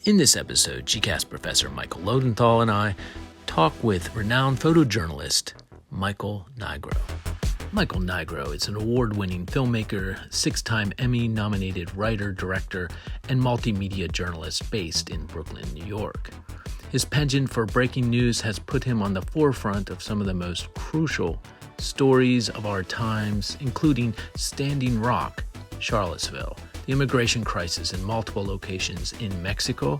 In this episode, GCAS professor Michael Loadenthal and I talk with renowned photojournalist Michael Nigro. Michael Nigro is an award-winning filmmaker, 6-time Emmy-nominated writer, director, and multimedia journalist based in Brooklyn, New York. His penchant for breaking news has put him on the forefront of some of the most crucial stories of our times, including Standing Rock, Charlottesville, the immigration crisis in multiple locations in Mexico,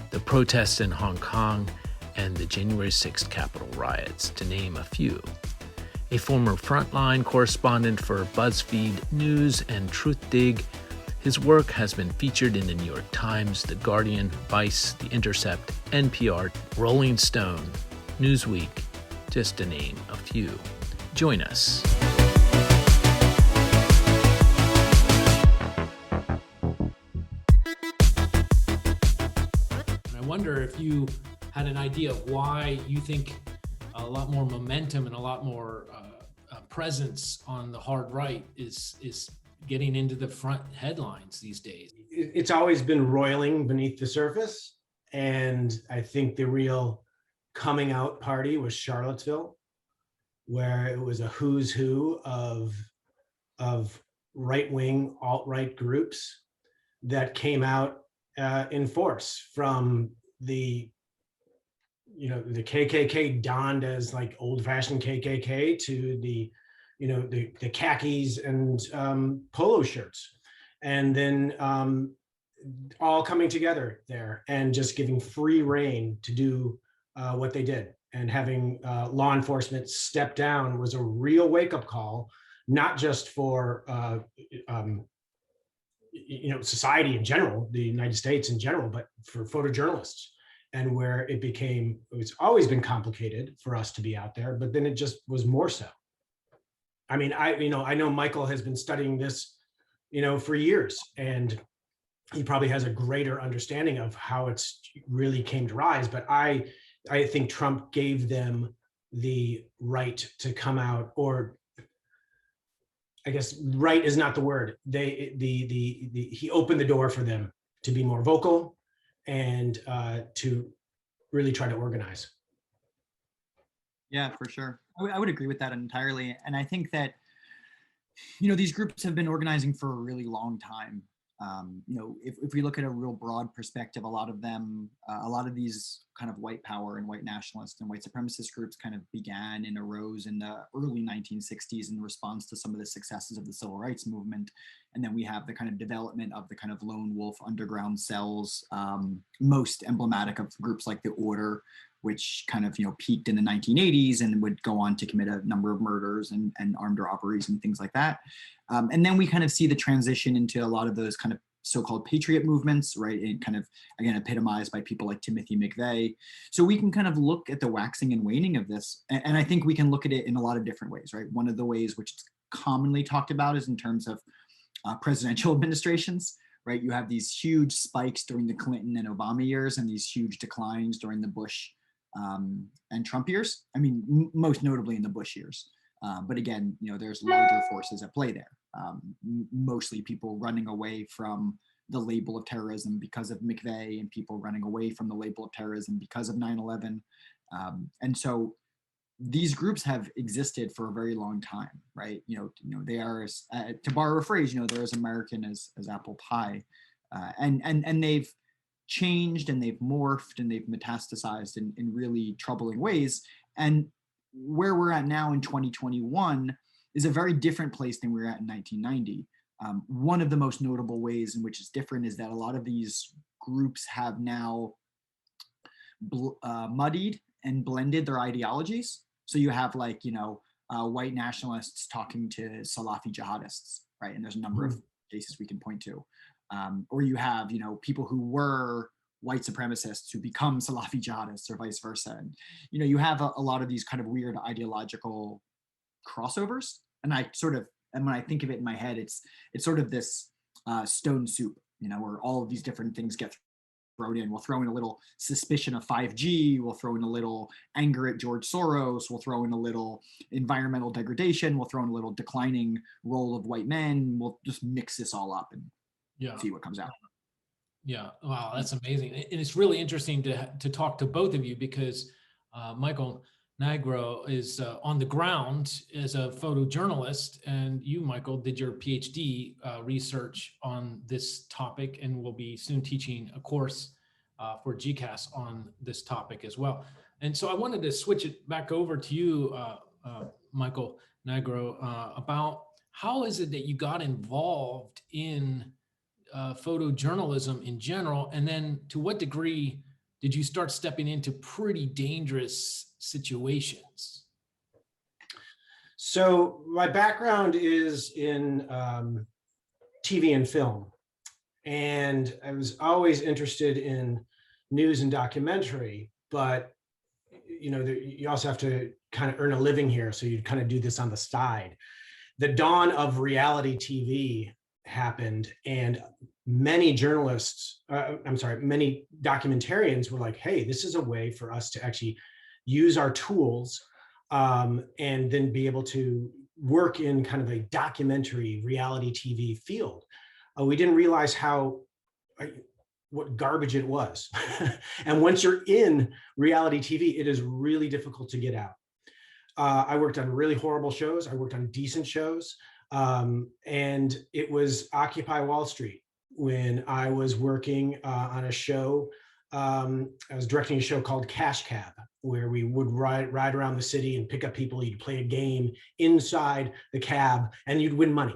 the protests in Hong Kong, and the January 6th Capitol riots, to name a few. A former frontline correspondent for Buzzfeed News and Truthdig, his work has been featured in the New York Times, The Guardian, Vice, The Intercept, NPR, Rolling Stone, Newsweek, just to name a few. Join us. I wonder if you had an idea of why you think a lot more momentum and a lot more presence on the hard right is getting into the front headlines these days. It's always been roiling beneath the surface. And I think the real coming out party was Charlottesville, where it was a who's who of right-wing, alt-right groups that came out in force, from the KKK donned as like old-fashioned KKK to the khakis and polo shirts, and then all coming together there and just giving free rein to do what they did. And having law enforcement step down was a real wake-up call, not just for society in general, the United States in general, but for photojournalists. And where it's always been complicated for us to be out there, but then it just was more so. I mean, I know Michael has been studying this, for years, and he probably has a greater understanding of how it's really came to rise. But I think Trump gave them the right to come out, or I guess right is not the word. He opened the door for them to be more vocal and to really try to organize. Yeah, for sure. I would agree with that entirely. And I think that, these groups have been organizing for a really long time. If we look at a real broad perspective, a lot of these kind of white power and white nationalist and white supremacist groups kind of began and arose in the early 1960s in response to some of the successes of the civil rights movement. And then we have the kind of development of the kind of lone wolf underground cells, most emblematic of groups like the Order, which kind of, peaked in the 1980s and would go on to commit a number of murders and armed robberies and things like that. And then we kind of see the transition into a lot of those kind of so-called patriot movements, right? And kind of, again, epitomized by people like Timothy McVeigh. So we can kind of look at the waxing and waning of this. And I think we can look at it in a lot of different ways, right? One of the ways which is commonly talked about is in terms of presidential administrations, right? You have these huge spikes during the Clinton and Obama years and these huge declines during the Bush and Trump years. I mean, most notably in the Bush years. But again, there's larger forces at play there. Mostly people running away from the label of terrorism because of McVeigh, and people running away from the label of terrorism because of 9/11. And so these groups have existed for a very long time, right? They are, to borrow a phrase, they're as American as apple pie, and they've changed and they've morphed and they've metastasized in really troubling ways. And where we're at now in 2021 is a very different place than we were at in 1990. One of the most notable ways in which it's different is that a lot of these groups have now muddied and blended their ideologies. So you have white nationalists talking to Salafi jihadists, right? And there's a number of cases we can point to. Or you have, people who were white supremacists who become Salafi jihadists, or vice versa. And, you have a lot of these kind of weird ideological crossovers. And and when I think of it in my head, it's sort of this stone soup, where all of these different things get thrown in. We'll throw in a little suspicion of 5G. We'll throw in a little anger at George Soros. We'll throw in a little environmental degradation. We'll throw in a little declining role of white men. We'll just mix this all up and see what comes out. Yeah, wow, that's amazing. And it's really interesting to talk to both of you because Michael Nigro is on the ground as a photojournalist, and you, Michael, did your PhD research on this topic and will be soon teaching a course for GCAS on this topic as well. And so I wanted to switch it back over to you, Michael Nigro, about how is it that you got involved in photojournalism in general, and then to what degree did you start stepping into pretty dangerous situations? So my background is in TV and film, and I was always interested in news and documentary, but you also have to kind of earn a living here, so you kind of do this on the side. The dawn of reality TV happened, and many journalists, many documentarians were like, hey, this is a way for us to actually use our tools and then be able to work in kind of a documentary reality TV field. We didn't realize what garbage it was. And once you're in reality TV, it is really difficult to get out. I worked on really horrible shows. I worked on decent shows. And it was Occupy Wall Street when I was working on a show. I was directing a show called Cash Cab, where we would ride around the city and pick up people. You'd play a game inside the cab and you'd win money.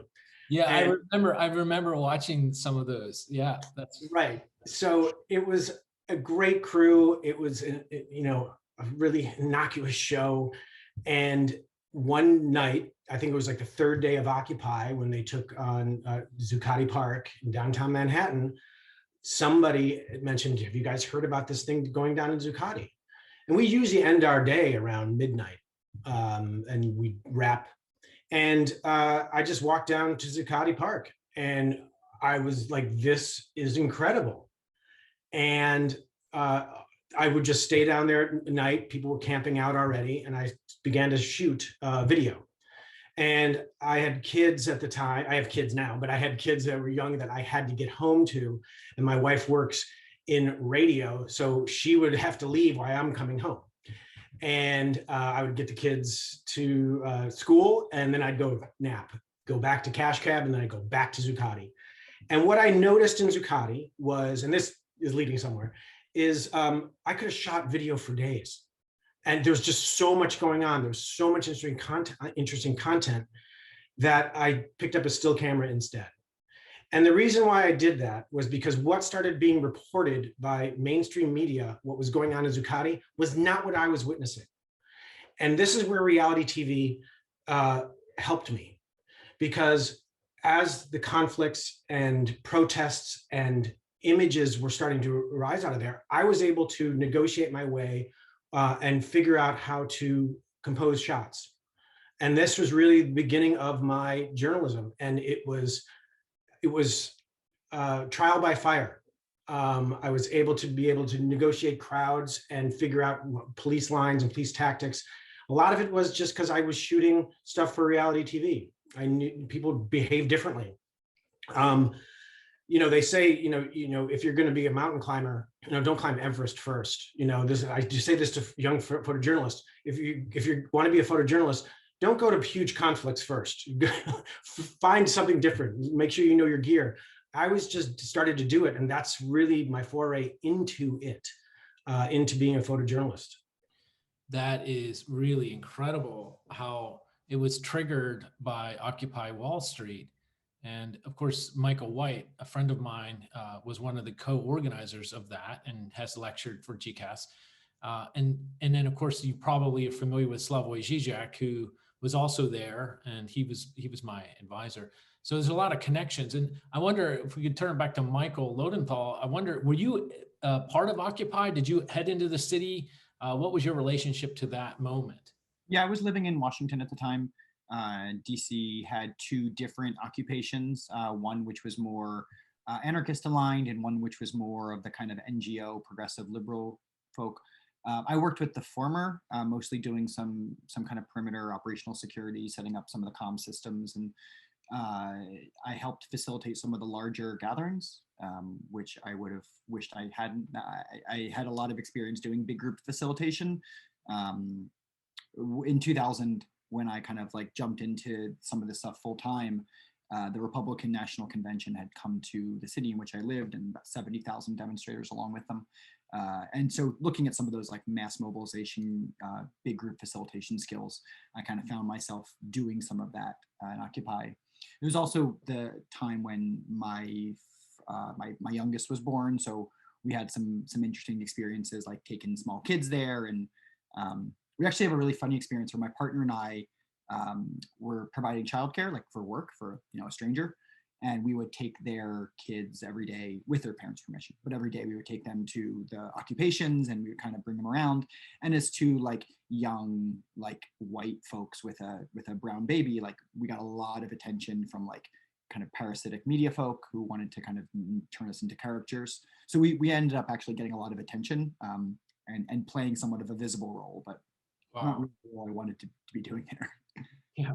Yeah, I remember watching some of those. Yeah, that's right. So it was a great crew. It was a really innocuous show. And one night, I think it was like the third day of Occupy, when they took on Zuccotti Park in downtown Manhattan, somebody mentioned, have you guys heard about this thing going down in Zuccotti? And we usually end our day around midnight, and we wrap. And I just walked down to Zuccotti Park, and I was like, this is incredible. And I would just stay down there at night. People were camping out already, and I began to shoot video. And I had kids at the time. I have kids now, but I had kids that were young that I had to get home to. And my wife works in radio, so she would have to leave while I'm coming home. And I would get the kids to school, and then I'd go nap, go back to Cash Cab, and then I'd go back to Zuccotti. And what I noticed in Zuccotti was, and this is leading somewhere, is I could have shot video for days. And there's just so much going on. There's so much interesting content that I picked up a still camera instead. And the reason why I did that was because what started being reported by mainstream media, what was going on in Zuccotti, was not what I was witnessing. And this is where reality TV helped me, because as the conflicts and protests and images were starting to arise out of there, I was able to negotiate my way and figure out how to compose shots. And this was really the beginning of my journalism. And it was trial by fire. I was able to negotiate crowds and figure out police lines and police tactics. A lot of it was just because I was shooting stuff for reality TV. I knew people behave differently. They say, if you're going to be a mountain climber, don't climb Everest first. I just say this to young photojournalists. If you want to be a photojournalist, don't go to huge conflicts first. Find something different. Make sure you know your gear. I was just started to do it, and that's really my foray into it, into being a photojournalist. That is really incredible how it was triggered by Occupy Wall Street. And of course, Michael White, a friend of mine, was one of the co-organizers of that and has lectured for GCAS. And then, of course, you probably are familiar with Slavoj Žižek, who was also there, and he was my advisor. So there's a lot of connections. And I wonder if we could turn back to Michael Loadenthal. I wonder, were you part of Occupy? Did you head into the city? What was your relationship to that moment? Yeah, I was living in Washington at the time. DC had two different occupations, one which was more anarchist aligned and one which was more of the kind of NGO progressive liberal folk. I worked with the former, mostly doing some kind of perimeter operational security, setting up some of the comm systems. And I helped facilitate some of the larger gatherings, which I would have wished I hadn't. I had a lot of experience doing big group facilitation. In 2000, when I kind of like jumped into some of this stuff full time, the Republican National Convention had come to the city in which I lived, and about 70,000 demonstrators along with them. And so looking at some of those like mass mobilization, big group facilitation skills, I kind of found myself doing some of that in Occupy. It was also the time when my youngest was born, so we had some interesting experiences, like taking small kids there, and we actually have a really funny experience where my partner and I were providing childcare, like for work for a stranger, and we would take their kids every day with their parents' permission. But every day we would take them to the occupations, and we would kind of bring them around. And as to like young, like white folks with a brown baby, like we got a lot of attention from like kind of parasitic media folk who wanted to kind of turn us into caricatures. So we ended up actually getting a lot of attention and playing somewhat of a visible role, but not really what I wanted to be doing there. Yeah.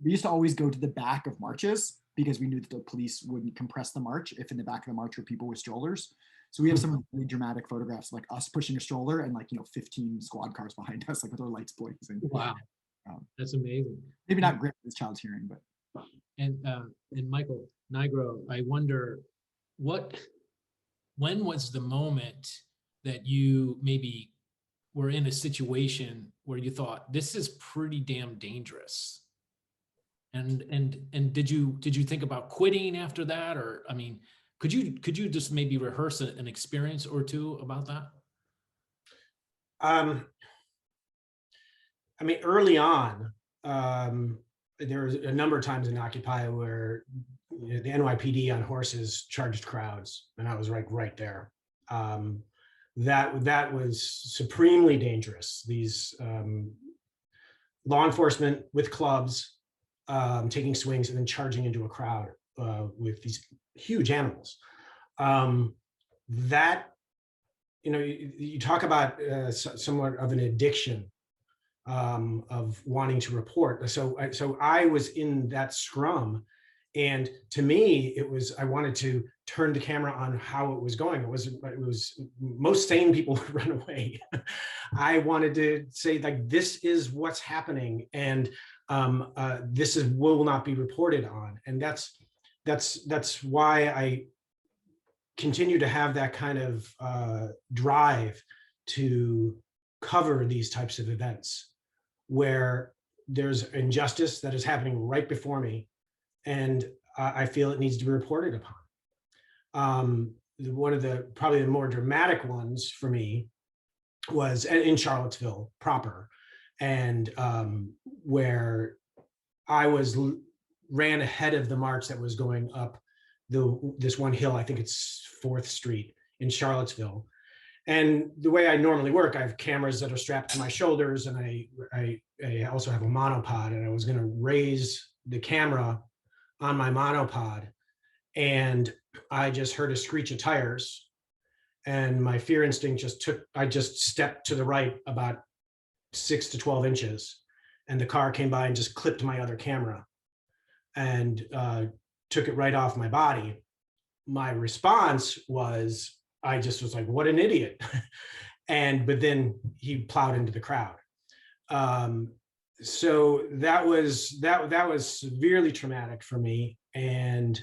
We used to always go to the back of marches because we knew that the police wouldn't compress the march if in the back of the march were people with strollers. So we have some really dramatic photographs of like us pushing a stroller and like 15 squad cars behind us, like with our lights blazing. Wow, that's amazing. Maybe not great for this child's hearing, but. And Michael Nigro, I wonder when was the moment that you maybe were in a situation where you thought this is pretty damn dangerous? And did you think about quitting after that? Or, I mean, could you just maybe rehearse an experience or two about that? I mean, early on, there was a number of times in Occupy where the NYPD on horses charged crowds, and I was right there. That was supremely dangerous. These law enforcement with clubs taking swings and then charging into a crowd with these huge animals. That, you talk about somewhat of an addiction of wanting to report. So I was in that scrum, and to me, I wanted to turn the camera on how it was going. It was most sane people would run away. I wanted to say, like, this is what's happening, and this will not be reported on. And that's why I continue to have that kind of drive to cover these types of events where there's injustice that is happening right before me, and I feel it needs to be reported upon. One of probably the more dramatic ones for me was in Charlottesville proper, and where I ran ahead of the march that was going up this one hill. I think it's 4th Street in Charlottesville. And the way I normally work, I have cameras that are strapped to my shoulders, and I also have a monopod, and I was going to raise the camera on my monopod, and I just heard a screech of tires, and my fear instinct I just stepped to the right about 6 to 12 inches, and the car came by and just clipped my other camera and took it right off my body. My response was, I just was like, what an idiot. But then he plowed into the crowd. So that was severely traumatic for me. And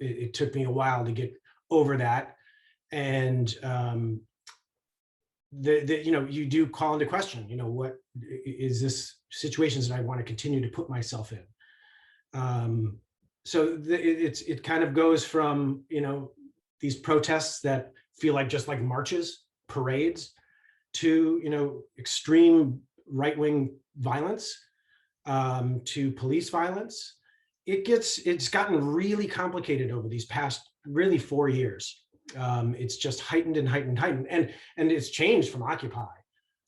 it took me a while to get over that. And you do call into question, what is this situations that I want to continue to put myself in? So it kind of goes from, these protests that feel like just like marches, parades, to, extreme right-wing violence, to police violence. It's gotten really complicated over these past really 4 years. It's just heightened and heightened, and it's changed from Occupy,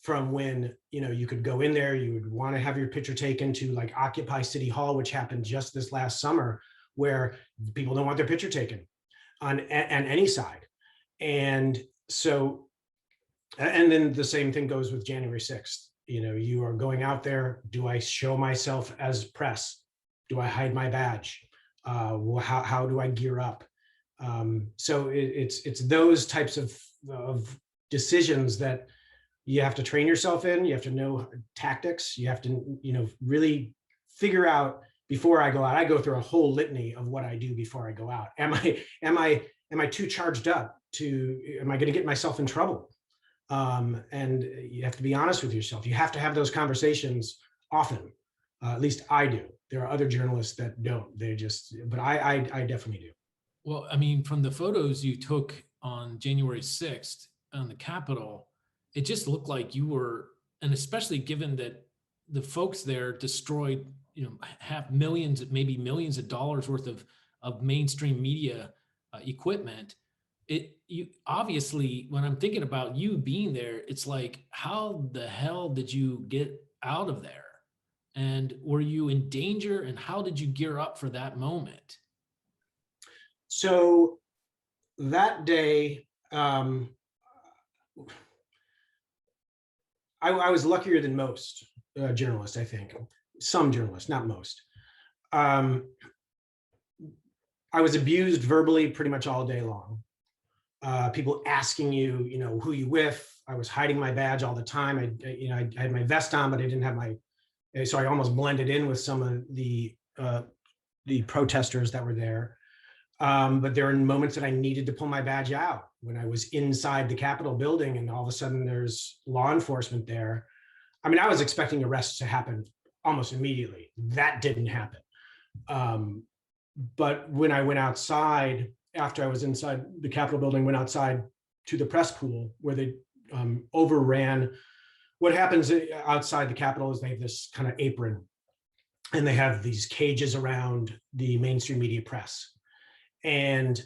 from when you could go in there, you would want to have your picture taken, to like Occupy City Hall, which happened just this last summer, where people don't want their picture taken on any side. And so, and then the same thing goes with January 6th. You are going out there. Do I show myself as press? Do I hide my badge? How do I gear up? So it's those types of decisions that you have to train yourself in. You have to know tactics. You have to, really figure out before I go out. I go through a whole litany of what I do before I go out. Am I too charged up am I going to get myself in trouble? And you have to be honest with yourself. You have to have those conversations often. At least I do. There are other journalists that don't. But I definitely do. Well, I mean, from the photos you took on January 6th on the Capitol, it just looked like you were, and especially given that the folks there destroyed, have millions, maybe millions of dollars worth of mainstream media equipment. You obviously, when I'm thinking about you being there, it's like, how the hell did you get out of there? And were you in danger? And how did you gear up for that moment? So that day, I was luckier than most journalists, I think. Some journalists, not most. I was abused verbally pretty much all day long. People asking you, who you with. I was hiding my badge all the time. I had my vest on, but I didn't have so I almost blended in with some of the protesters that were there. But there were moments that I needed to pull my badge out when I was inside the Capitol building, and all of a sudden there's law enforcement there. I mean, I was expecting arrests to happen almost immediately. That didn't happen. But when I went outside, after I was inside the Capitol building, went outside to the press pool where they overran. What happens outside the Capitol is they have this kind of apron, and they have these cages around the mainstream media press. And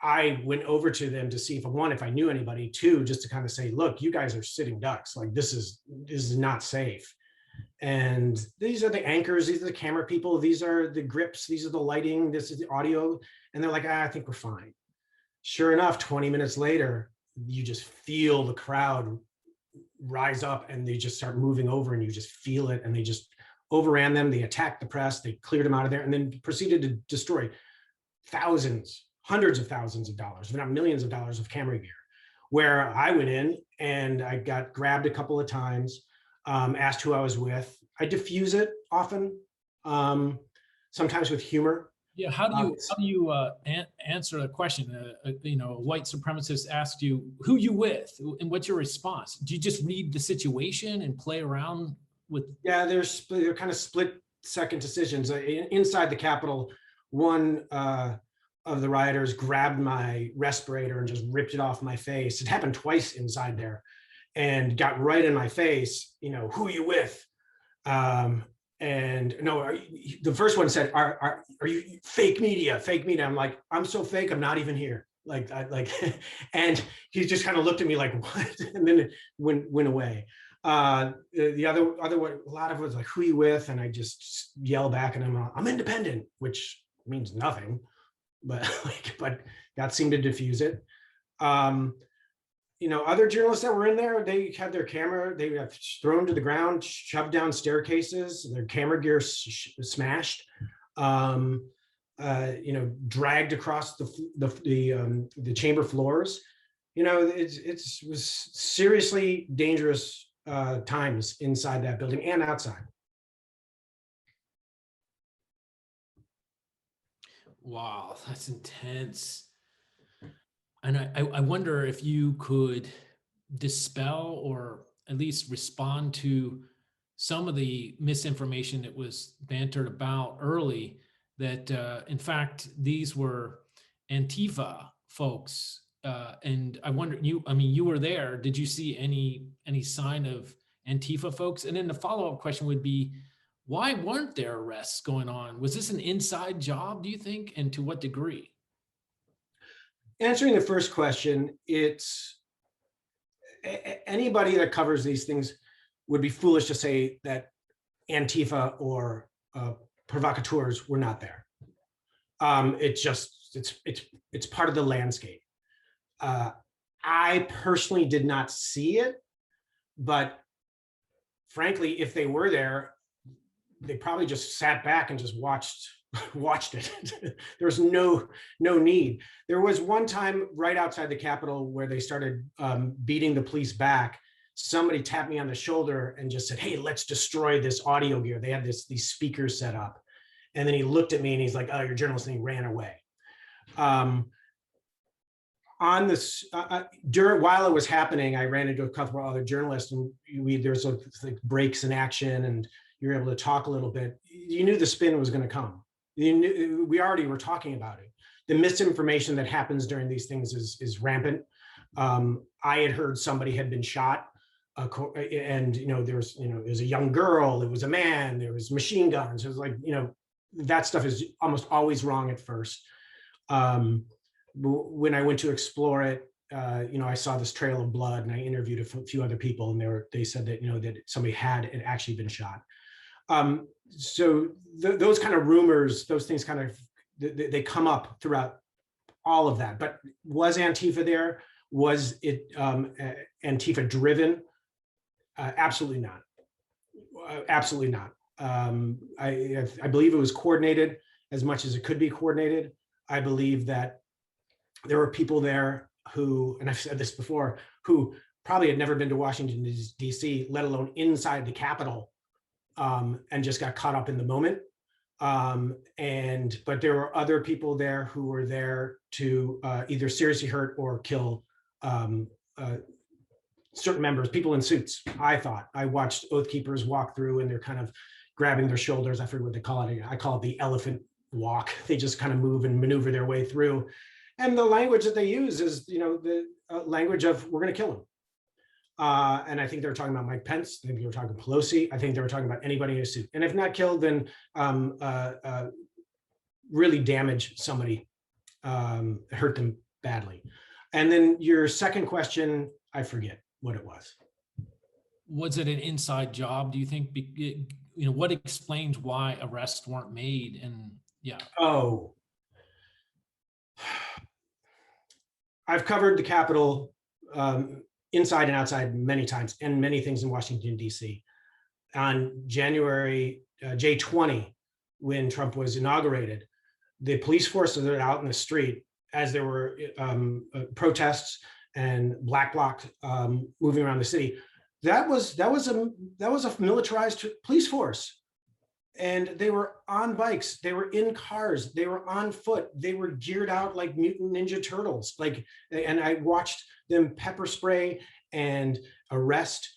I went over to them to see if I knew anybody, two, just to kind of say, look, you guys are sitting ducks. Like, this is not safe. And these are the anchors, these are the camera people, these are the grips, these are the lighting, this is the audio. And they're like, I think we're fine. Sure enough, 20 minutes later, you just feel the crowd rise up, and they just start moving over, and you just feel it. And they just overran them. They attacked the press. They cleared them out of there, and then proceeded to destroy thousands, hundreds of thousands of dollars, if not millions of dollars of camera gear. Where I went in and I got grabbed a couple of times, asked who I was with. I diffuse it often, sometimes with humor. Yeah, how do you answer the question? A white supremacist asked you who you with, and what's your response? Do you just read the situation and play around with? Yeah, they're kind of split-second decisions. Inside the Capitol, one of the rioters grabbed my respirator and just ripped it off my face. It happened twice inside there, and got right in my face. Who are you with? And no, the first one said, are you fake media? Fake media. I'm like, I'm so fake, I'm not even here. And he just kind of looked at me like, what? And then it went away. The other one, a lot of it was like, who are you with? And I just yell back, and I'm independent, which means nothing, but that seemed to diffuse it. Other journalists that were in there, they had their camera, they got thrown to the ground, shoved down staircases, their camera gear smashed, dragged across the chamber floors. It was seriously dangerous times inside that building and outside. Wow, that's intense. And I wonder if you could dispel or at least respond to some of the misinformation that was bantered about early, that in fact, these were Antifa folks. And I wonder, you were there. Did you see any sign of Antifa folks? And then the follow-up question would be, why weren't there arrests going on? Was this an inside job, do you think? And to what degree? Answering the first question, it's anybody that covers these things would be foolish to say that Antifa or provocateurs were not there. It's part of the landscape. I personally did not see it, but frankly, if they were there, they probably just sat back and just watched watched it. There was no need. There was one time right outside the Capitol where they started beating the police back. Somebody tapped me on the shoulder and just said, "Hey, let's destroy this audio gear." They had these speakers set up. And then he looked at me and he's like, "Oh, you're a journalist," and he ran away. On this, while it was happening, I ran into a couple of other journalists, and there's like breaks in action, and you're able to talk a little bit. You knew the spin was going to come. We already were talking about it. The misinformation that happens during these things is rampant. I had heard somebody had been shot, and there was a young girl, it was a man, there was machine guns. It was like, that stuff is almost always wrong at first. When I went to explore it, I saw this trail of blood, and I interviewed a few other people, and they said that that somebody had actually been shot. So those kind of rumors, those things kind of they come up throughout all of that. But was Antifa there? Was it Antifa driven? Absolutely not. Absolutely not. I believe it was coordinated as much as it could be coordinated. I believe that there were people there who, and I've said this before, who probably had never been to Washington, D.C., let alone inside the Capitol, and just got caught up in the moment. But there were other people there who were there to either seriously hurt or kill certain members, people in suits. I watched Oath Keepers walk through, and they're kind of grabbing their shoulders. I forget what they call it. I call it the elephant walk. They just kind of move and maneuver their way through. And the language that they use is, the language of, we're going to kill him. And I think they were talking about Mike Pence. I think they were talking Pelosi. I think they were talking about anybody in a suit. And if not killed, then really damage somebody, hurt them badly. And then your second question, I forget what it was. Was it an inside job? Do you think, what explains why arrests weren't made? And yeah. Oh, I've covered the Capitol inside and outside many times, and many things in Washington, D.C. On January J20, when Trump was inaugurated, the police force was out in the street as there were protests and black bloc moving around the city. That was a militarized police force. And they were on bikes, they were in cars, they were on foot, they were geared out like Mutant Ninja Turtles. And I watched them pepper spray and arrest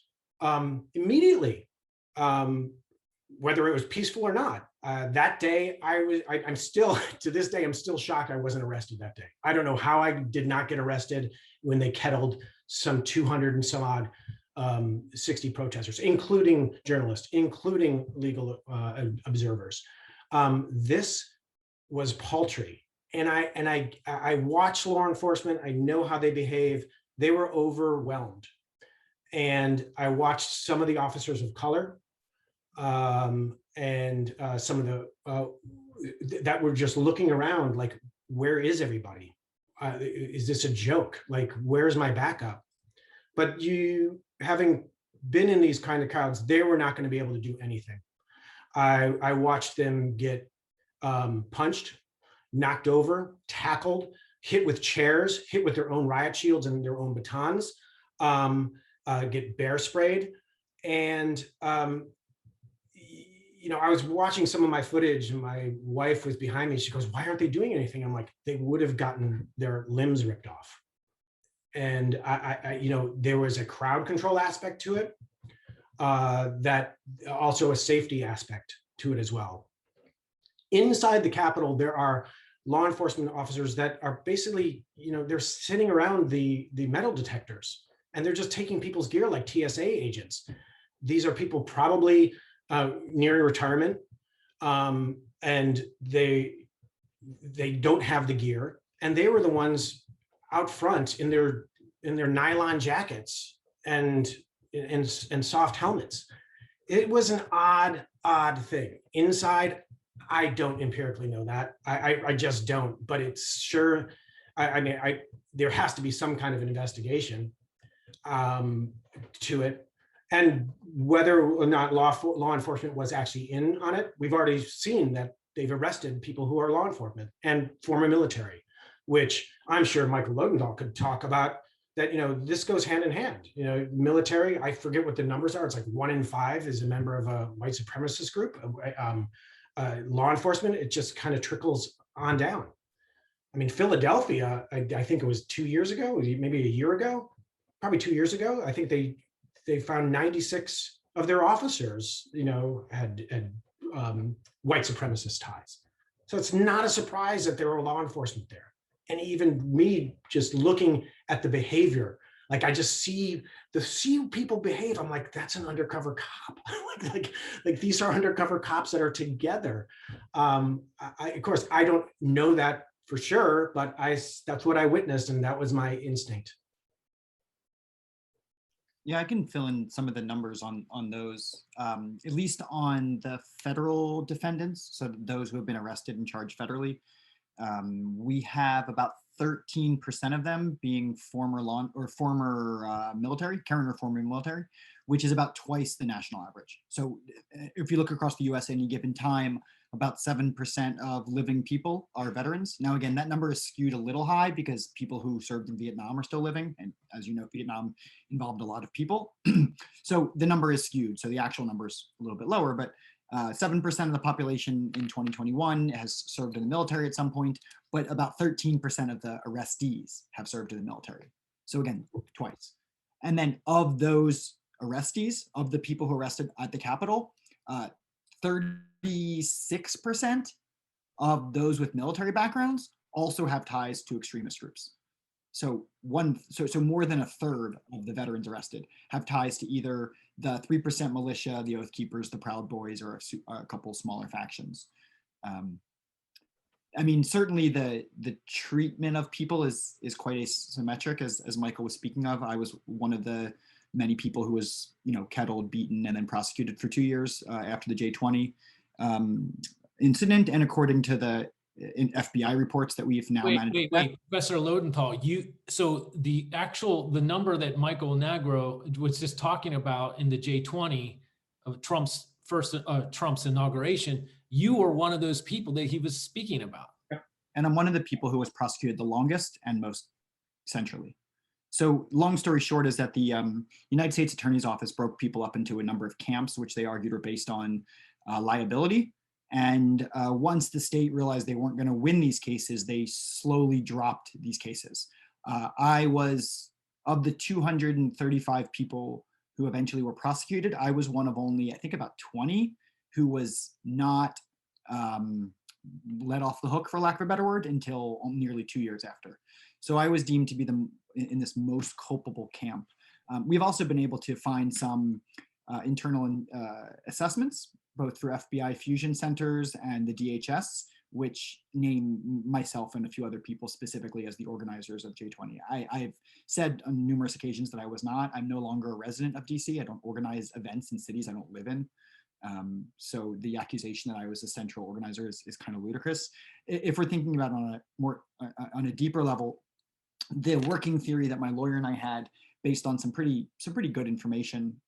immediately, whether it was peaceful or not. That day, I'm still, to this day, I'm still shocked I wasn't arrested that day. I don't know how I did not get arrested when they kettled some 200 and some odd 60 protesters, including journalists, including legal observers. This was paltry. And I watch law enforcement. I know how they behave. They were overwhelmed. And I watched some of the officers of color and some of the that were just looking around like, where is everybody? Is this a joke? Like, where's my backup? But having been in these kind of crowds, they were not going to be able to do anything. I watched them get punched, knocked over, tackled, hit with chairs, hit with their own riot shields and their own batons, get bear sprayed. And, I was watching some of my footage and my wife was behind me. She goes, "Why aren't they doing anything?" I'm like, they would have gotten their limbs ripped off. And there was a crowd control aspect to it, that also a safety aspect to it as well. Inside the Capitol, there are law enforcement officers that are basically, they're sitting around the metal detectors and they're just taking people's gear like TSA agents. These are people probably nearing retirement, and they don't have the gear, and they were the ones out front in their nylon jackets and soft helmets. It was an odd thing. Inside, I don't empirically know that. I just don't, but it's sure, there has to be some kind of an investigation to it. And whether or not law enforcement was actually in on it, we've already seen that they've arrested people who are law enforcement and former military, which I'm sure Michael Loadenthal could talk about. That, this goes hand in hand. Military, I forget what the numbers are. It's like 1 in 5 is a member of a white supremacist group. Law enforcement, it just kind of trickles on down. I mean, Philadelphia, I think it was 2 years ago, maybe a year ago, probably 2 years ago. I think they found 96 of their officers, had white supremacist ties. So it's not a surprise that there were law enforcement there. And even me just looking at the behavior, like I just see people behave. I'm like, that's an undercover cop. like these are undercover cops that are together. Of course, I don't know that for sure, but that's what I witnessed, and that was my instinct. Yeah, I can fill in some of the numbers on those, at least on the federal defendants, so those who have been arrested and charged federally. We have about 13% of them being former military, current or former military, which is about twice the national average. So if you look across the US at any given time, about 7% of living people are veterans. Now, again, that number is skewed a little high because people who served in Vietnam are still living. And as you know, Vietnam involved a lot of people. So the number is skewed. So the actual number is a little bit lower, but 7% of the population in 2021 has served in the military at some point, but about 13% of the arrestees have served in the military. So again, twice. And then of those arrestees, of the people who arrested at the Capitol, 36% of those with military backgrounds also have ties to extremist groups. So more than a third of the veterans arrested have ties to either the 3% militia, the Oath Keepers, the Proud Boys, or a couple smaller factions. I mean, certainly the treatment of people is quite asymmetric, as Michael was speaking of. I was one of the many people who was, kettled, beaten, and then prosecuted for 2 years after the J20 incident. And according to the FBI reports that we've now managed. Wait, Professor Loadenthal, so the number that Michael Nigro was just talking about in the J20 of Trump's inauguration, you were one of those people that he was speaking about. Yeah. And I'm one of the people who was prosecuted the longest and most centrally. So long story short is that the United States Attorney's Office broke people up into a number of camps, which they argued were based on liability. And once the state realized they weren't going to win these cases, they slowly dropped these cases. I was, of the 235 people who eventually were prosecuted, I was one of only, I think, about 20 who was not let off the hook, for lack of a better word, until nearly 2 years after. So I was deemed to be in this most culpable camp. We've also been able to find some internal assessments, both through FBI fusion centers and the DHS, which name myself and a few other people specifically as the organizers of J20. I've said on numerous occasions that I was not. I'm no longer a resident of DC. I don't organize events in cities I don't live in. So the accusation that I was a central organizer is kind of ludicrous. If we're thinking about on a deeper level, the working theory that my lawyer and I had, based on some pretty good information,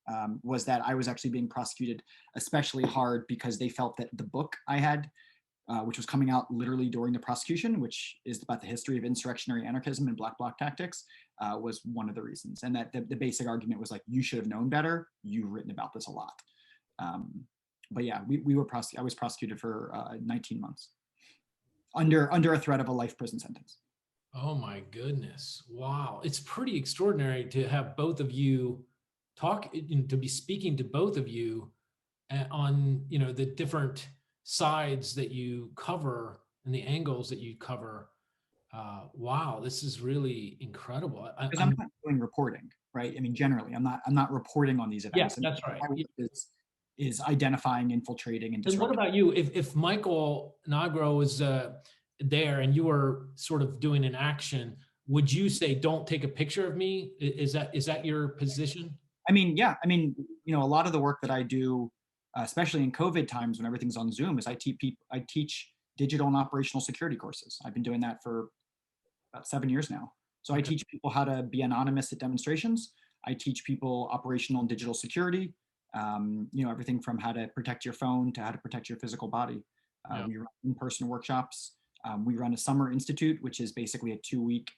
was that I was actually being prosecuted especially hard because they felt that the book I had, which was coming out literally during the prosecution, which is about the history of insurrectionary anarchism and Black Bloc tactics, was one of the reasons. And that the basic argument was like, you should have known better. You've written about this a lot. But yeah, I was prosecuted for 19 months under a threat of a life prison sentence. Oh my goodness. Wow. It's pretty extraordinary to have both of you to be speaking to both of you on, the different sides that you cover and the angles that you cover. Wow, this is really incredible. Because I'm not doing reporting, right? I mean, generally, I'm not reporting on these events. Yeah, that's right. Is identifying, infiltrating, and disrupting. And what about you? If Michael Nigro was there and you were sort of doing an action, would you say, don't take a picture of me? Is that your position? I mean, yeah. I mean, a lot of the work that I do, especially in COVID times when everything's on Zoom, is I teach digital and operational security courses. I've been doing that for about 7 years now. So I teach people how to be anonymous at demonstrations. I teach people operational and digital security, everything from how to protect your phone to how to protect your physical body. Yeah. We run in-person workshops. We run a summer institute, which is basically a 2-week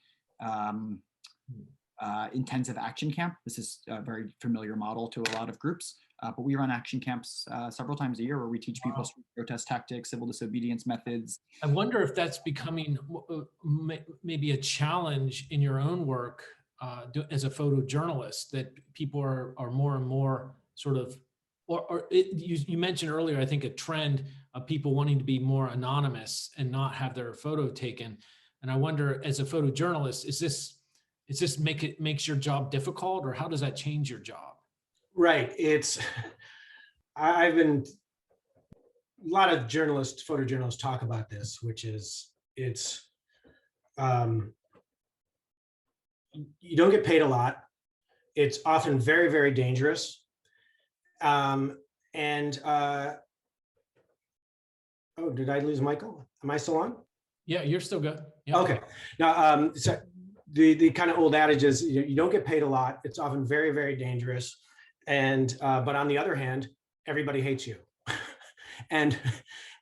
intensive action camp. This is a very familiar model to a lot of groups, but we run action camps several times a year where we teach people street protest tactics, civil disobedience methods. I wonder if that's becoming maybe a challenge in your own work as a photojournalist, that people are more and more sort of, you mentioned earlier, I think, a trend of people wanting to be more anonymous and not have their photo taken. And I wonder, as a photojournalist, is this makes your job difficult, or how does that change your job? Right. I've been, a lot of photojournalists talk about this, which is you don't get paid a lot. It's often very, very dangerous. Oh, did I lose Michael? Am I still on? Yeah, you're still good. Yeah. Okay. Now, so the kind of old adage is you don't get paid a lot. It's often very, very dangerous. And but on the other hand, everybody hates you. and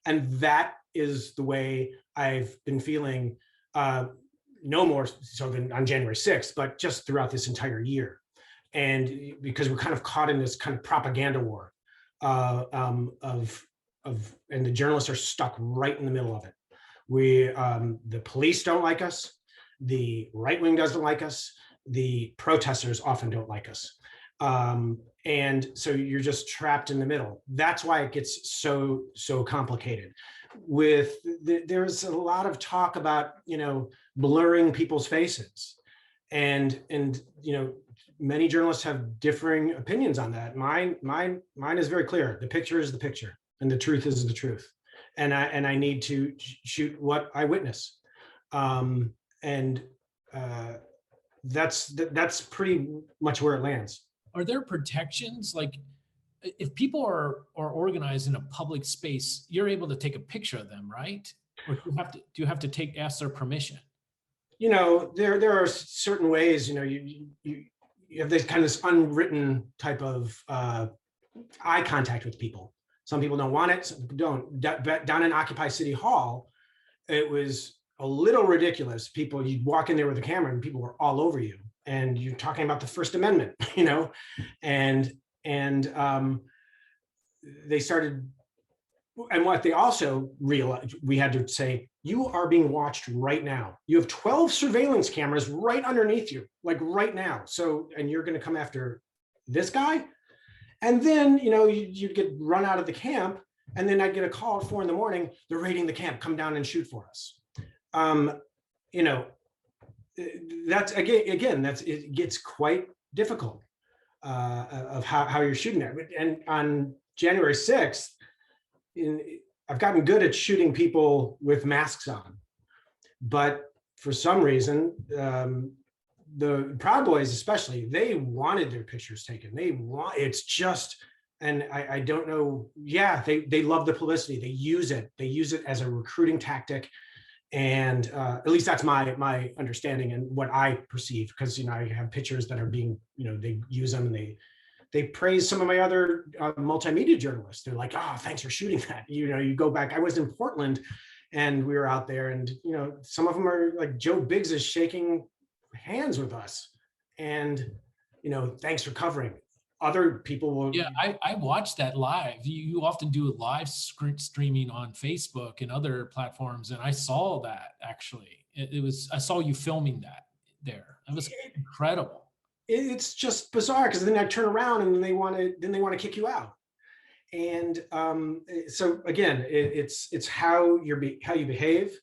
that is the way I've been feeling, no more so than on January 6th, but just throughout this entire year. And because we're kind of caught in this kind of propaganda war and the journalists are stuck right in the middle of it. The police don't like us. The right wing doesn't like us. The protesters often don't like us. And so you're just trapped in the middle. That's why it gets so complicated. There's a lot of talk about, blurring people's faces. And many journalists have differing opinions on that. Mine is very clear. The picture is the picture and the truth is the truth. And I need to shoot what I witness. That's pretty much where it lands. Are there protections? Like, if people are organized in a public space, you're able to take a picture of them, right? Or do you have to ask their permission? There are certain ways, you have this kind of this unwritten type of eye contact with people. Some people don't want it, some people don't. Down in Occupy City Hall, it was a little ridiculous. You'd walk in there with a camera and people were all over you. And you're talking about the First Amendment, and they started, and what they also realized, we had to say, you are being watched right now. You have 12 surveillance cameras right underneath you, like right now. So, and you're going to come after this guy? And then, you'd get run out of the camp, and then I'd get a call at 4 a.m. They're raiding the camp, come down and shoot for us. That's it gets quite difficult of how you're shooting that. And on January 6th, I've gotten good at shooting people with masks on, but for some reason, the Proud Boys especially, they wanted their pictures taken. And I don't know. Yeah, they love the publicity. They use it as a recruiting tactic. And at least that's my understanding and what I perceive, because I have pictures that are being, they use them and they praise some of my other multimedia journalists. They're like, oh, thanks for shooting that. You go back. I was in Portland and we were out there, and some of them are like, Joe Biggs is shaking hands with us, and thanks for covering. Other people will. Yeah, I watched that live. You often do live streaming on Facebook and other platforms, and I saw that actually. I saw you filming that there. It was incredible. It's just bizarre, because then I turn around and they want to kick you out. And so again, it's how you behave.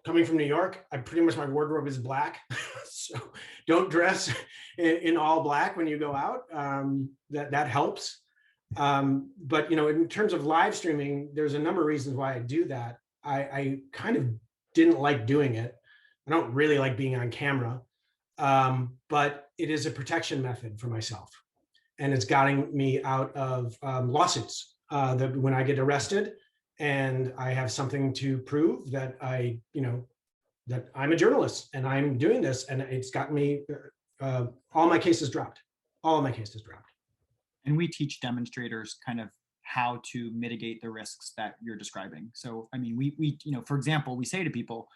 Coming from New York, my wardrobe is black. So don't dress in all black when you go out. That helps. But in terms of live streaming, there's a number of reasons why I do that. I kind of didn't like doing it. I don't really like being on camera, but it is a protection method for myself. And it's gotten me out of lawsuits that when I get arrested and I have something to prove that that I'm a journalist and I'm doing this, and it's gotten me all my cases dropped. All of my cases dropped. And we teach demonstrators kind of how to mitigate the risks that you're describing. So, I mean, we for example, we say to people,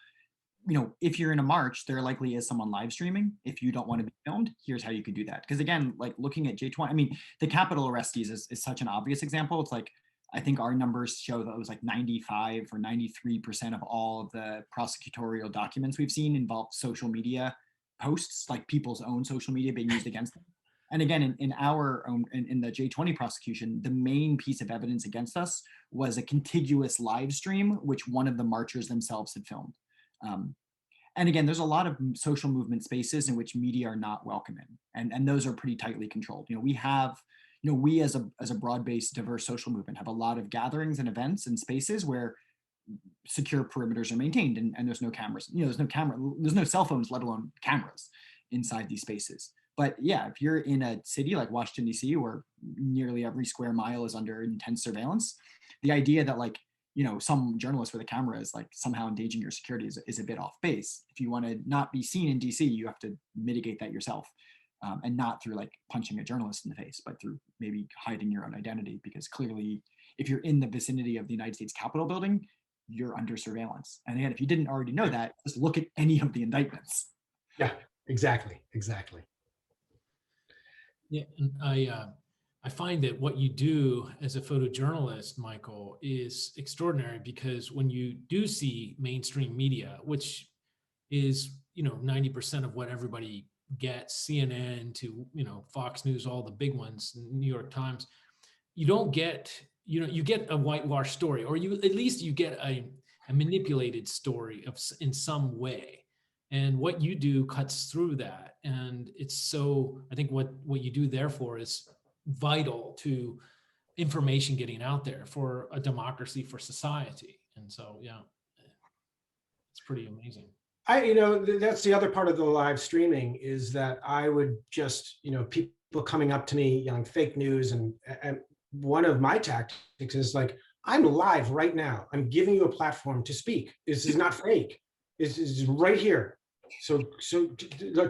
if you're in a march, there likely is someone live streaming. If you don't want to be filmed, here's how you could do that. Because again, like looking at J20, I mean, the Capitol arrestees is such an obvious example. It's like, I think our numbers show that it was like 95 or 93% of all of the prosecutorial documents we've seen involve social media posts, like people's own social media being used against them. And again, in our own, in the J20 prosecution, the main piece of evidence against us was a contiguous live stream, which one of the marchers themselves had filmed. And again, there's a lot of social movement spaces in which media are not welcome in, and those are pretty tightly controlled. We have, we as a broad-based, diverse social movement have a lot of gatherings and events and spaces where secure perimeters are maintained, and there's no cameras. There's no cell phones, let alone cameras inside these spaces. But yeah, if you're in a city like Washington, D.C., where nearly every square mile is under intense surveillance, the idea that some journalist with a camera is like somehow endangering your security is a bit off base. If you want to not be seen in DC, you have to mitigate that yourself, and not through like punching a journalist in the face, but through maybe hiding your own identity, because clearly if you're in the vicinity of the United States Capitol building, you're under surveillance. And again, if you didn't already know that, just look at any of the indictments. Yeah, exactly. Yeah, and I find that what you do as a photojournalist, Michael, is extraordinary, because when you do see mainstream media, which is 90% of what everybody gets, CNN to Fox News, all the big ones, New York Times, you don't get you get a whitewashed story, or you get a manipulated story in some way. And what you do cuts through that. And it's so, I think what you do therefore is vital to information getting out there for a democracy, for society. And so, yeah, it's pretty amazing. That's the other part of the live streaming, is that I would just, people coming up to me yelling fake news. And one of my tactics is like, I'm live right now. I'm giving you a platform to speak. This is not fake. This is right here. So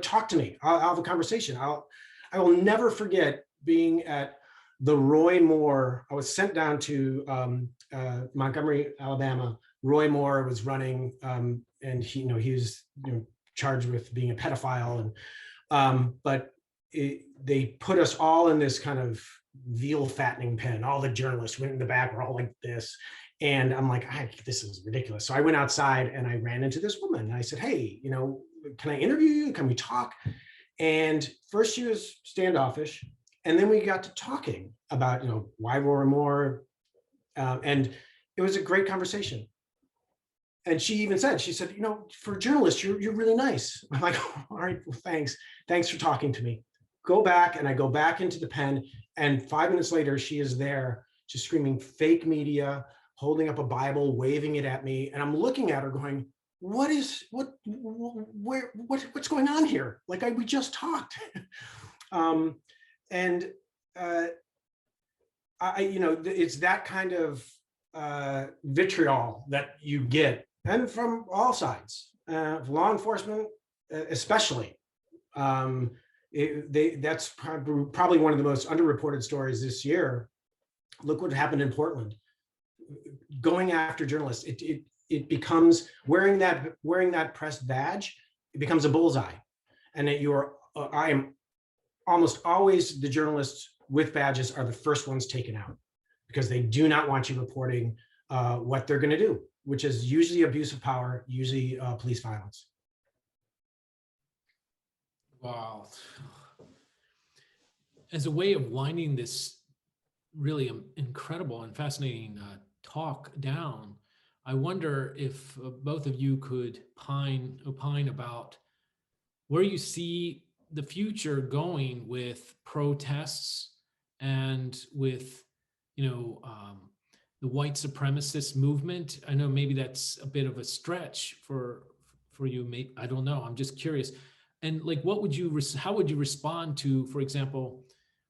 talk to me. I'll have a conversation. I will never forget being at the Roy Moore. I was sent down to Montgomery, Alabama. Roy Moore was running, and he was charged with being a pedophile, and but they put us all in this kind of veal fattening pen. All the journalists went in the back. We're all like this. And I'm like, this is ridiculous. So I went outside and I ran into this woman. And I said, hey, can I interview you? Can we talk? And first she was standoffish. And then we got to talking about, why Roy Moore. And it was a great conversation. And she even said, for journalists, you're really nice. I'm like, all right, well, thanks. Thanks for talking to me. Go back. And I go back into the pen. And 5 minutes later, she is there just screaming fake media, holding up a Bible, waving it at me. And I'm looking at her going, what's going on here? Like we just talked. It's that kind of vitriol that you get, and from all sides, law enforcement, especially. That's probably one of the most underreported stories this year. Look what happened in Portland. Going after journalists, it becomes wearing that press badge. It becomes a bullseye, and that I am almost always, the journalists with badges are the first ones taken out, because they do not want you reporting what they're going to do, which is usually abuse of power, usually police violence. Wow. As a way of winding this really incredible and fascinating talk down, I wonder if both of you could opine about where you see the future going with protests and with, the white supremacist movement. I know maybe that's a bit of a stretch for you. I don't know. I'm just curious. And like, how would you respond to, for example,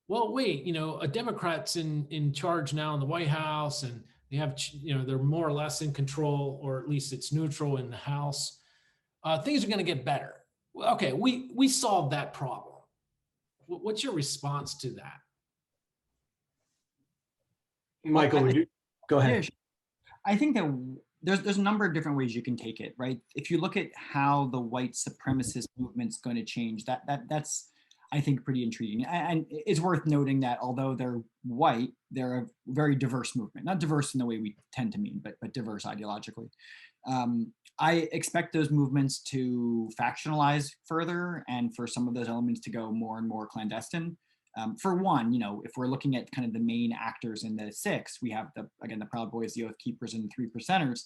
well, wait, a Democrat's in charge now in the White House, and they have, they're more or less in control, or at least it's neutral in the House. Things are going to get better. Okay, we solved that problem. What's your response to that? Michael, would you go Yeah, ahead? sure. I think that there's a number of different ways you can take it, right? If you look at how the white supremacist movement's going to change, that's I think pretty intriguing. And it's worth noting that although they're white, they're a very diverse movement. Not diverse in the way we tend to mean, but diverse ideologically. I expect those movements to factionalize further and for some of those elements to go more and more clandestine. For one, if we're looking at kind of the main actors in the six, we have the Proud Boys, the Oath Keepers, and the Three Percenters.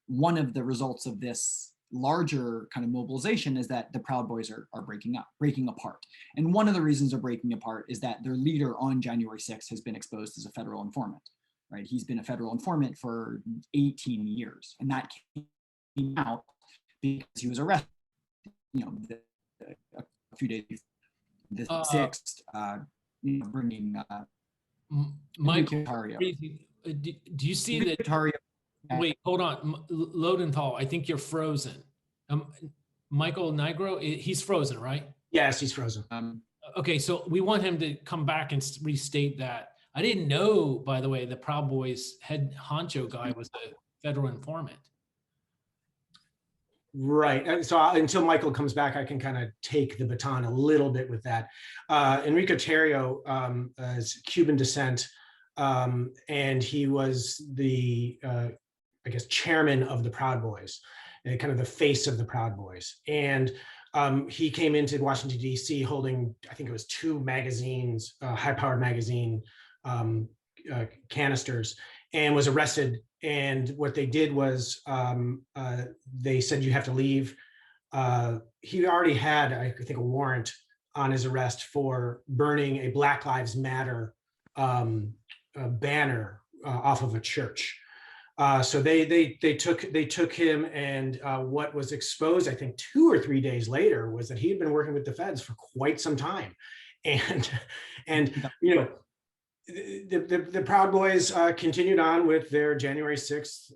One of the results of this larger kind of mobilization is that the Proud Boys are breaking apart. And one of the reasons they're breaking apart is that their leader on January 6th has been exposed as a federal informant, right? He's been a federal informant for 18 years, and that came out because he was arrested, a few days before the 6th, bringing Michael, Ontario. do you see that? Ontario. Wait, hold on. Loadenthal, I think you're frozen. Michael Nigro, he's frozen, right? Yes, he's frozen. Okay, so we want him to come back and restate that. I didn't know, by the way, the Proud Boys head honcho guy was a federal informant. Right. And so until Michael comes back, I can kind of take the baton a little bit with that. Enrique Tarrio is Cuban descent, and he was the, I guess, chairman of the Proud Boys, and kind of the face of the Proud Boys. And he came into Washington, D.C. holding, I think it was 2 magazines, high-powered magazine canisters, and was arrested. And what they did was they said, you have to leave. He already had, I think, a warrant on his arrest for burning a Black Lives Matter banner off of a church. So they took him, and what was exposed, I think 2 or 3 days later, was that he had been working with the feds for quite some time. And the Proud Boys continued on with their January 6th,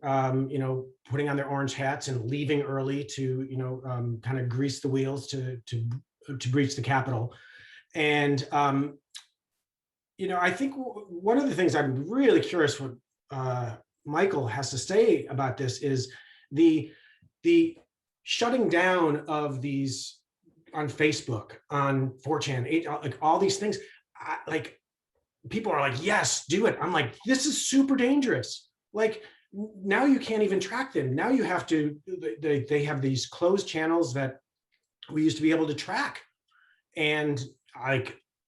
putting on their orange hats and leaving early to, kind of grease the wheels to breach the Capitol. And, I think one of the things I'm really curious what Michael has to say about this is the shutting down of these on Facebook, on 4chan, like all these things, people are like, yes, do it. I'm like, this is super dangerous. Like, now you can't even track them. Now you have to, they have these closed channels that we used to be able to track. And I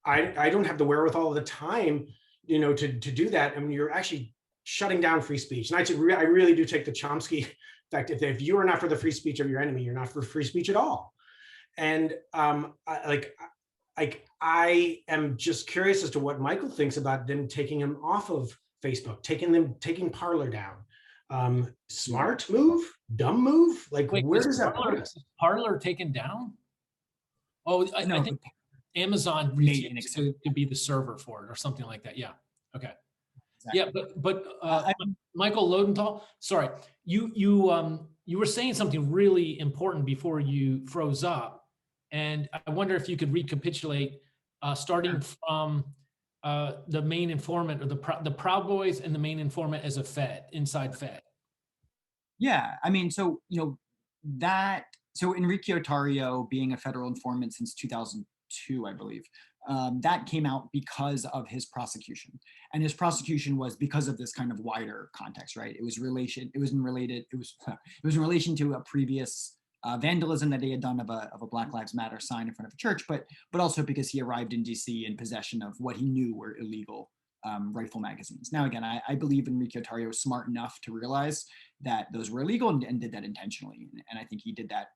don't have the wherewithal all the time, to do that. I mean, you're actually shutting down free speech. And I really do take the Chomsky fact, if you are not for the free speech of your enemy, you're not for free speech at all. And I am just curious as to what Michael thinks about them taking him off of Facebook, taking Parler down. Smart move, dumb move? Like, wait, where does that put us? Parler taken down? Oh, I think Amazon made to be the server for it or something like that. Yeah. Okay. Exactly. Yeah, but Michael Loadenthal, sorry, you were saying something really important before you froze up. And I wonder if you could recapitulate, starting from the main informant, or the Proud Boys and the main informant as a Fed, inside Fed. Yeah, I mean, so Enrique Tarrio being a federal informant since 2002, I believe, that came out because of his prosecution, and his prosecution was because of this kind of wider context, right? It was in relation to a previous vandalism that he had done of a Black Lives Matter sign in front of a church, but also because he arrived in DC in possession of what he knew were illegal rifle magazines. Now, again, I believe Enrique Tarrio was smart enough to realize that those were illegal and did that intentionally. And I think he did that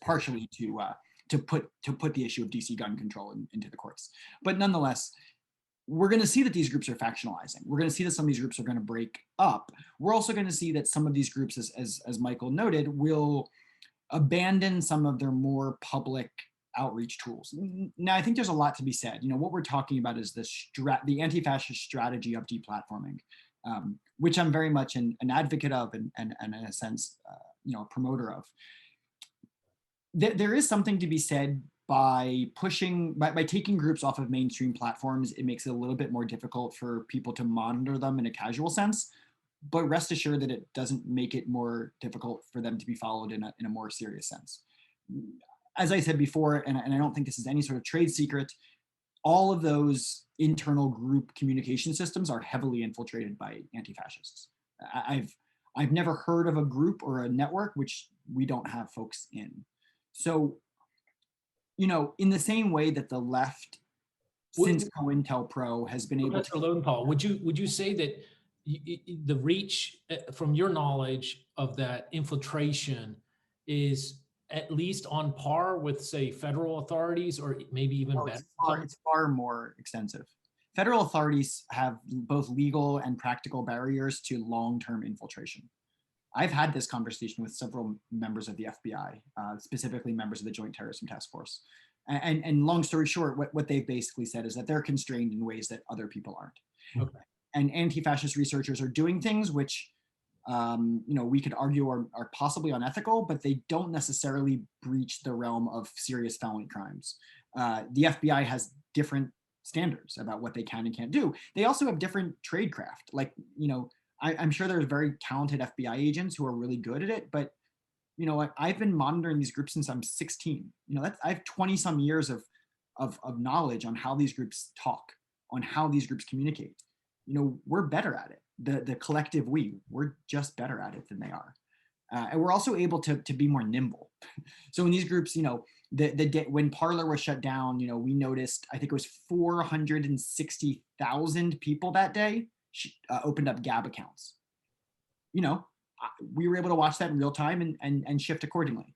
partially to put the issue of DC gun control into the courts. But nonetheless, we're going to see that these groups are factionalizing. We're going to see that some of these groups are going to break up. We're also going to see that some of these groups, as Michael noted, will abandon some of their more public outreach tools. Now, I think there's a lot to be said. What we're talking about is the anti-fascist strategy of deplatforming, which I'm very much an advocate of and in a sense, a promoter of. There is something to be said by taking groups off of mainstream platforms, it makes it a little bit more difficult for people to monitor them in a casual sense. But rest assured that it doesn't make it more difficult for them to be followed in a more serious sense. As I said before, and I don't think this is any sort of trade secret, all of those internal group communication systems are heavily infiltrated by anti-fascists. I've never heard of a group or a network which we don't have folks in. So, in the same way that the left, since COINTELPRO, has been able to. Professor Loadenthal, would you say that the reach, from your knowledge of that infiltration, is at least on par with, say, federal authorities, or maybe even better? It's far more extensive. Federal authorities have both legal and practical barriers to long-term infiltration. I've had this conversation with several members of the FBI, specifically members of the Joint Terrorism Task Force. And long story short, what they've basically said is that they're constrained in ways that other people aren't. Okay. And anti-fascist researchers are doing things which, we could argue are possibly unethical, but they don't necessarily breach the realm of serious felony crimes. The FBI has different standards about what they can and can't do. They also have different tradecraft. Like, I'm sure there's very talented FBI agents who are really good at it, but I've been monitoring these groups since I'm 16. I have 20 some years of knowledge on how these groups talk, on how these groups communicate. We're better at it. The collective we're just better at it than they are. And we're also able to be more nimble. So in these groups, when Parler was shut down, we noticed, I think it was 460,000 people that day opened up Gab accounts. We were able to watch that in real time and shift accordingly.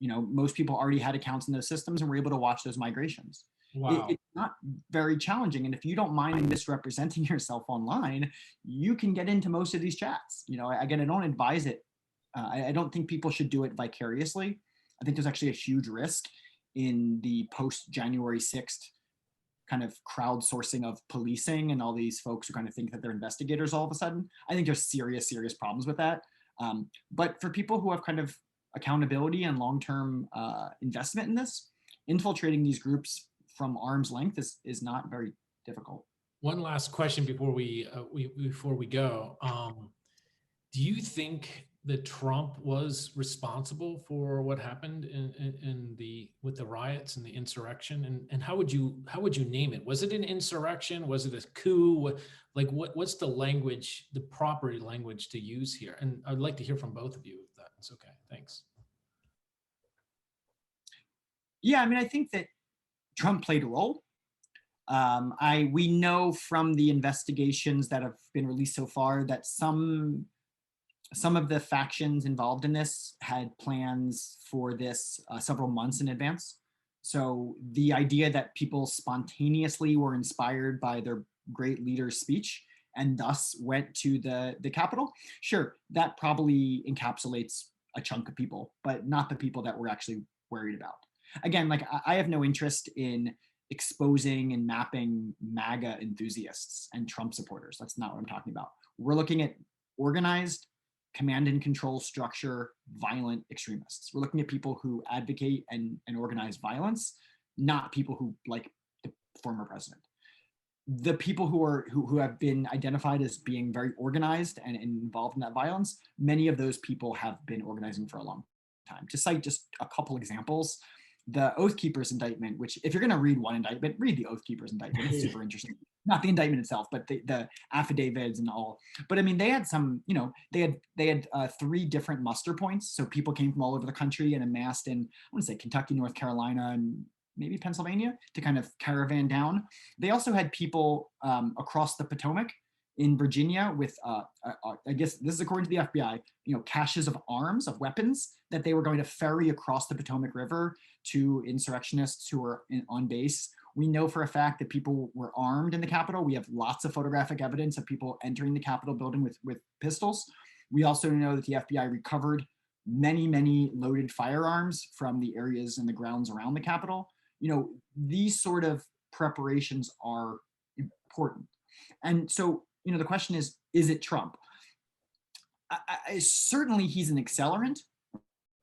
Most people already had accounts in those systems and were able to watch those migrations. Wow. It's not very challenging. And if you don't mind misrepresenting yourself online, you can get into most of these chats. Again, I don't advise it. I don't think people should do it vicariously. I think there's actually a huge risk in the post-January 6th kind of crowdsourcing of policing and all these folks who kind of think that they're investigators all of a sudden. I think there's serious problems with that. But for people who have kind of accountability and long-term investment in this, infiltrating these groups from arm's length is not very difficult. One last question before we go. Do you think that Trump was responsible for what happened with the riots and the insurrection? And how would you name it? Was it an insurrection? Was it a coup? What's the language, the proper language to use here? And I'd like to hear from both of you if that's okay. Thanks. Yeah, I think that Trump played a role. We know from the investigations that have been released so far that some of the factions involved in this had plans for this several months in advance. So the idea that people spontaneously were inspired by their great leader's speech and thus went to the Capitol, sure, that probably encapsulates a chunk of people, but not the people that we're actually worried about. Again, I have no interest in exposing and mapping MAGA enthusiasts and Trump supporters. That's not what I'm talking about. We're looking at organized, command and control structure, violent extremists. We're looking at people who advocate and organize violence, not people who like the former president. The people who have been identified as being very organized and involved in that violence, many of those people have been organizing for a long time. To cite just a couple examples, the Oath Keepers indictment, which if you're going to read one indictment, read the Oath Keepers indictment. It's super interesting. Not the indictment itself, but the affidavits and all. But they had some, they had 3 different muster points. So people came from all over the country and amassed in, I want to say Kentucky, North Carolina, and maybe Pennsylvania to kind of caravan down. They also had people across the Potomac in Virginia with, I guess this is according to the FBI, caches of arms, of weapons that they were going to ferry across the Potomac River to insurrectionists who were on base. We know for a fact that people were armed in the Capitol. We have lots of photographic evidence of people entering the Capitol building with pistols. We also know that the FBI recovered many, many loaded firearms from the areas and the grounds around the Capitol. These sort of preparations are important. And so, the question is it Trump? Certainly he's an accelerant,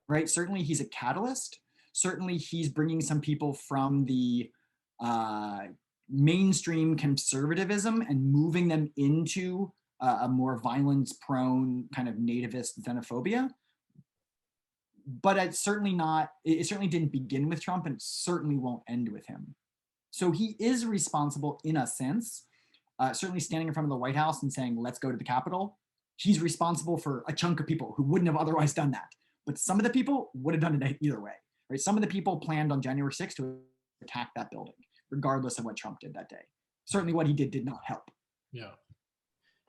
right? Certainly he's a catalyst. Certainly, he's bringing some people from the mainstream conservatism and moving them into a more violence-prone kind of nativist xenophobia. But it's certainly not, it certainly didn't begin with Trump, and it certainly won't end with him. So he is responsible in a sense, certainly standing in front of the White House and saying, let's go to the Capitol. He's responsible for a chunk of people who wouldn't have otherwise done that. But some of the people would have done it either way, right? Some of the people planned on January 6th to attack that building, regardless of what Trump did that day. Certainly what he did not help. Yeah.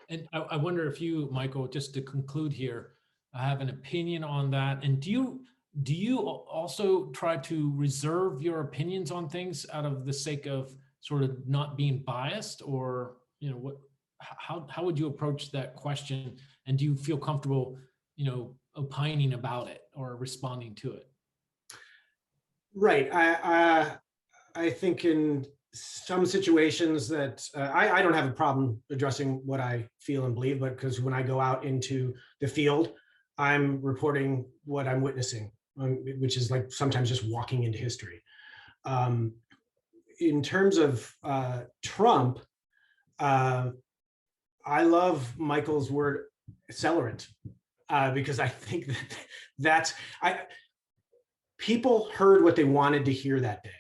And I wonder if you, Michael, just to conclude here, have an opinion on that. And do you also try to reserve your opinions on things out of the sake of sort of not being biased, or, you know, how would you approach that question? And do you feel comfortable, you know, opining about it or responding to it? Right. I think in some situations that I don't have a problem addressing what I feel and believe, but because when I go out into the field, I'm reporting what I'm witnessing, which is like sometimes just walking into history. In terms of Trump, I love Michael's word accelerant, because I think that people heard what they wanted to hear that day.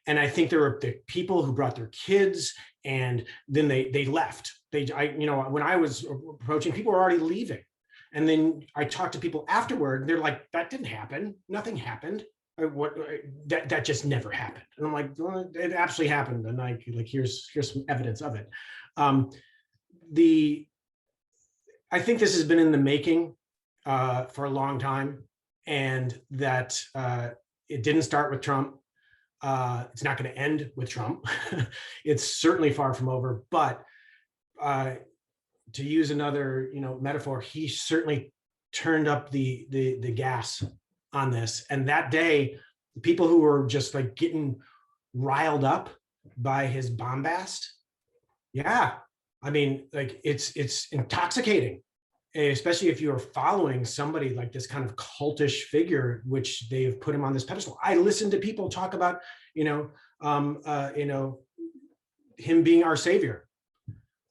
And I think there were the people who brought their kids, and then they left. You know, when I was approaching, people were already leaving. And then I talked to people afterward, and they're like, that didn't happen. Nothing happened. That just never happened. And I'm like, well, it actually happened. And here's some evidence of it. I think this has been in the making for a long time, and that it didn't start with Trump. It's not going to end with Trump. It's certainly far from over, but to use another, you know, metaphor, he certainly turned up the gas on this. And that day, the people who were just like getting riled up by his bombast, yeah, I mean, like it's intoxicating, especially if you're following somebody like this kind of cultish figure, which they've put him on this pedestal. I listen to people talk about, him being our savior,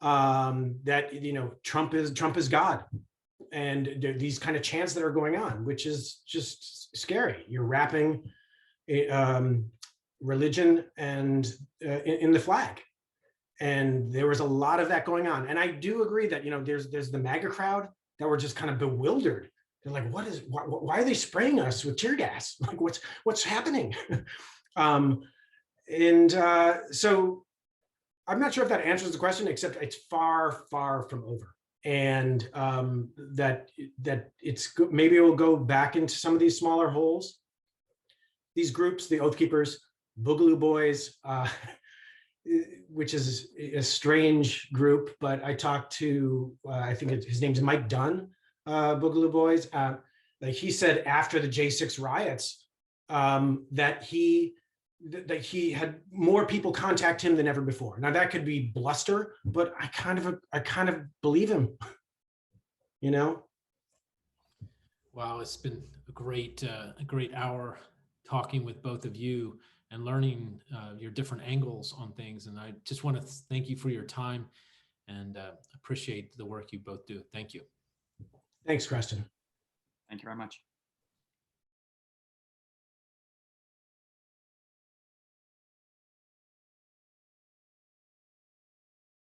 that, you know, Trump is God, and these kind of chants that are going on, which is just scary. You're wrapping religion and in the flag. And there was a lot of that going on. And I do agree that, you know, there's the MAGA crowd that were just kind of bewildered. They're like, why are they spraying us with tear gas? Like, what's happening? So I'm not sure if that answers the question, except it's far, far from over. And that it's maybe it will go back into some of these smaller holes. These groups, the Oath Keepers, Boogaloo Boys, which is a strange group, but I talked to, I think his name's Mike Dunn, Boogaloo Boys. Like he said after the J6 riots, that he had more people contact him than ever before. Now that could be bluster, but I kind of believe him, you know? Wow, it's been a great hour talking with both of you and learning your different angles on things. And I just want to thank you for your time, and appreciate the work you both do. Thank you. Thanks, Creston. Thank you very much.